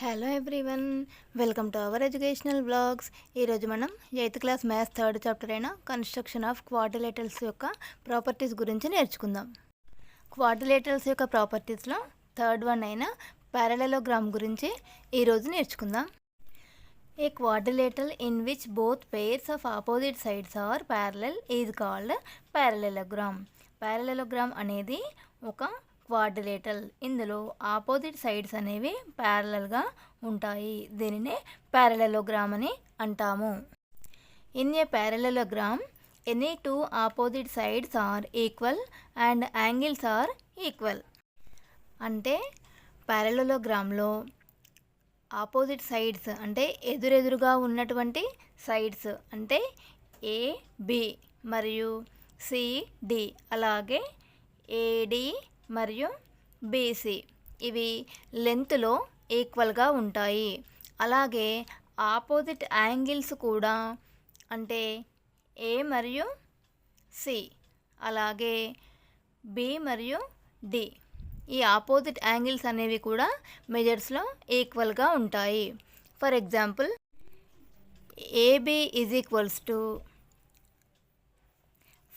Hello everyone, welcome to our educational blogs. ఈరోజు మనం 8th class maths 3rd chapter అయిన construction of quadrilaterals యొక్క properties గురించి నేర్చుకుందాం. క్వాడ్రిలేటరల్స్ యొక్క ప్రాపర్టీస్లో 3rd వన్ అయిన ప్యారలెలోగ్రామ్ గురించి ఈరోజు నేర్చుకుందాం. A quadrilateral in which both pairs of opposite sides are parallel is called parallelogram. Parallelogram అనేది ఒక క్వాడ్రిలేటరల్. ఇందులో ఆపోజిట్ సైడ్స్ అనేవి ప్యారలల్గా ఉంటాయి. దీనినే ప్యారలెలోగ్రామ్ అని అంటాము. In a parallelogram any two opposite sides are equal and angles are equal. అంటే ప్యారలెలోగ్రామ్లో ఆపోజిట్ సైడ్స్ అంటే ఎదురెదురుగా ఉన్నటువంటి సైడ్స్ అంటే ఏబి మరియు సిడి, అలాగే ఏడి మరియు బీసీ ఇవి లెంత్లో ఈక్వల్గా ఉంటాయి. అలాగే ఆపోజిట్ యాంగిల్స్ కూడా అంటే ఏ మరియు సి, అలాగే బి మరియు డి, ఈ ఆపోజిట్ యాంగిల్స్ అనేవి కూడా మెజర్స్లో ఈక్వల్గా ఉంటాయి. For example, AB is equals to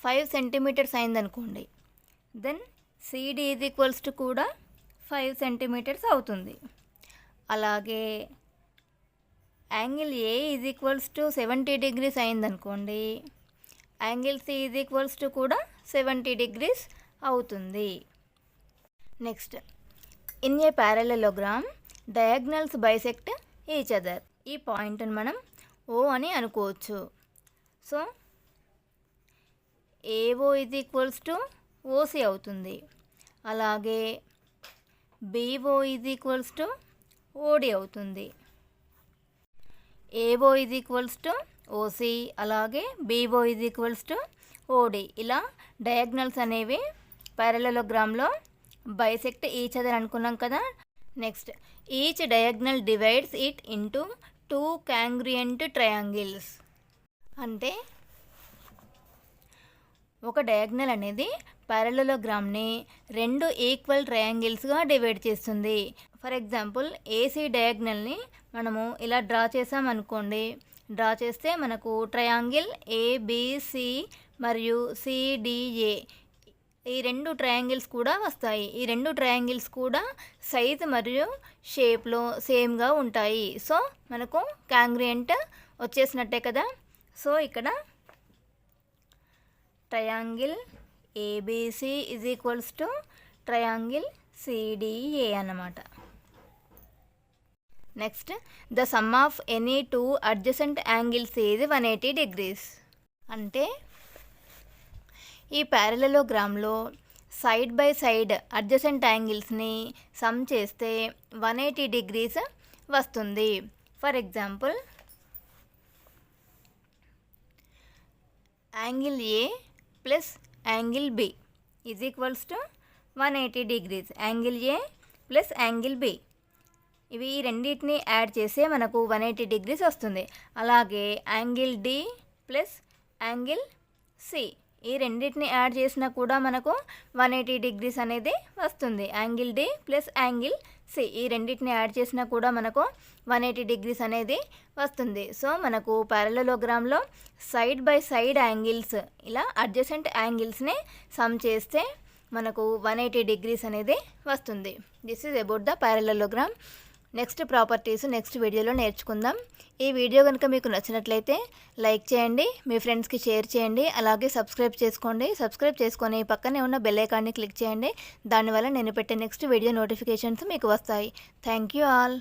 5 centimetres అయిందనుకోండి, then CD is equals to కూడా 5 సెంటీమీటర్స్ అవుతుంది. అలాగే angle A is equals to 70 degrees అయిందనుకోండి, angle C is equals to కూడా 70 డిగ్రీస్ అవుతుంది. Next, in a parallelogram diagonals bisect each other. ఈ పాయింట్ని మనం ఓ అని అనుకోవచ్చు. So AO is equals to OC అవుతుంది. అలాగే BO is equals to OD అవుతుంది. AO is equals to OC, అలాగే BO is equals to OD. ఇలా డయాగ్నల్స్ అనేవి ప్యారలెలోగ్రామ్లో బైసెక్ట్ ఈచ్ అదర్ అనుకున్నాం కదా. Next, each diagonal divides it into 2 congruent triangles. అంటే ఒక డయాగ్నల్ అనేది ప్యారలెలోగ్రామ్ని 2 ఈక్వల్ ట్రయాంగిల్స్గా డివైడ్ చేస్తుంది. ఫర్ ఎగ్జాంపుల్, ఏసీ డయాగ్నల్ని మనము ఇలా డ్రా చేసామనుకోండి. డ్రా చేస్తే మనకు ట్రయాంగిల్ ఏబిసి మరియు సిడిఏ ఈ 2 ట్రయాంగిల్స్ కూడా వస్తాయి. ఈ 2 ట్రయాంగిల్స్ కూడా సైజ్ మరియు షేప్లో సేమ్గా ఉంటాయి. సో మనకు కాంగ్రుయెంట్ వచ్చేసినట్టే కదా. సో ఇక్కడ triangle ABC is equals to triangle CDA అన్నమాట. Next, the sum of any 2 adjacent angles is 180 degrees. అంటే ఈ ప్యారలెలోగ్రామ్లో సైడ్ బై సైడ్ అడ్జసెంట్ యాంగిల్స్ని సమ్ చేస్తే 180 డిగ్రీస్ వస్తుంది. For example, angle A plus angle B is equals to 180 degrees. Angle A plus angle B ఇవి ఈ రెండింటిని add చేస్తే మనకు 180 డిగ్రీస్ వస్తుంది. అలాగే angle D plus angle C ఈ రెండింటిని యాడ్ చేసినా కూడా మనకు 180 డిగ్రీస్ అనేది వస్తుంది. Angle D plus angle C ఈ రెండింటిని యాడ్ చేసినా కూడా మనకు 180 డిగ్రీస్ అనేది వస్తుంది. సో మనకు ప్యారలెలోగ్రామ్లో సైడ్ బై సైడ్ యాంగిల్స్ ఇలా అడ్జసెంట్ యాంగిల్స్ని సమ్ చేస్తే మనకు 180 డిగ్రీస్ అనేది వస్తుంది. This is about the parallelogram. Next properties next వీడియోలో నేర్చుకుందాం. ఈ వీడియో కనుక మీకు నచ్చినట్లయితే లైక్ చేయండి, మీ ఫ్రెండ్స్కి షేర్ చేయండి, అలాగే సబ్స్క్రైబ్ చేసుకోండి. సబ్స్క్రైబ్ చేసుకొని పక్కనే ఉన్న బెల్ ఐకాన్ని క్లిక్ చేయండి. దానివల్ల నేను పెట్టే నెక్స్ట్ వీడియో నోటిఫికేషన్స్ మీకు వస్తాయి. Thank you all.